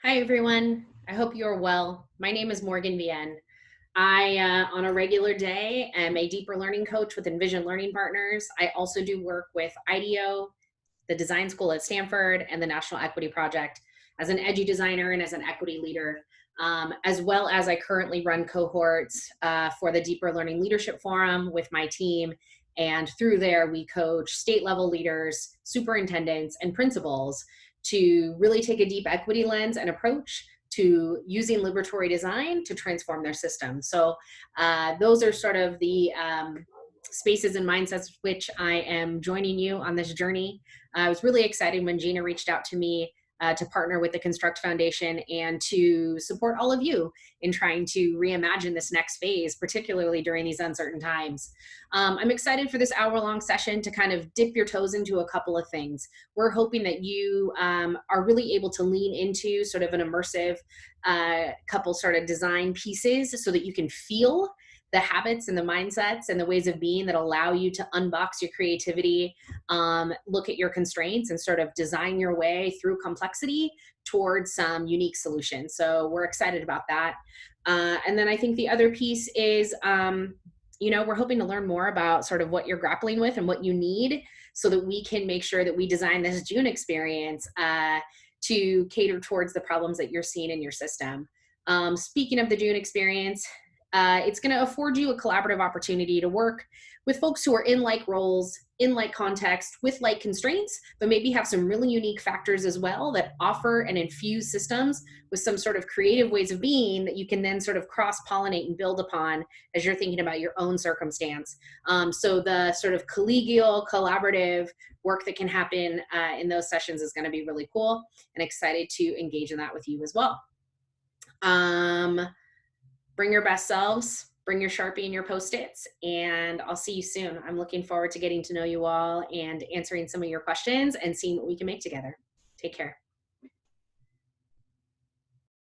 Hi, everyone. I hope you're well. My name is Morgan Vien. On a regular day, am a deeper learning coach with Envision Learning Partners. I also do work with IDEO, the design school at Stanford, and the National Equity Project as an edu designer and as an equity leader, as well as I currently run cohorts for the Deeper Learning Leadership Forum with my team. And through there, we coach state level leaders, superintendents, and principals to really take a deep equity lens and approach to using liberatory design to transform their system. So those are sort of the spaces and mindsets which I am joining you on this journey. I was really excited when Gina reached out to me to partner with the Construct Foundation and to support all of you in trying to reimagine this next phase, particularly during these uncertain times. I'm excited for this hour-long session to kind of dip your toes into a couple of things. We're hoping that you are really able to lean into sort of an immersive couple sort of design pieces so that you can feel the habits and the mindsets and the ways of being that allow you to unbox your creativity, look at your constraints, and sort of design your way through complexity towards some unique solutions. So we're excited about that. And then I think the other piece is, we're hoping to learn more about sort of what you're grappling with and what you need so that we can make sure that we design this June experience to cater towards the problems that you're seeing in your system. Speaking of the June experience, it's going to afford you a collaborative opportunity to work with folks who are in like roles, in like context, with like constraints, but maybe have some really unique factors as well that offer and infuse systems with some sort of creative ways of being that you can then sort of cross-pollinate and build upon as you're thinking about your own circumstance. So the sort of collegial, collaborative work that can happen in those sessions is going to be really cool, and excited to engage in that with you as well. Bring your best selves, bring your Sharpie and your Post-its, and I'll see you soon. I'm looking forward to getting to know you all and answering some of your questions and seeing what we can make together. Take care.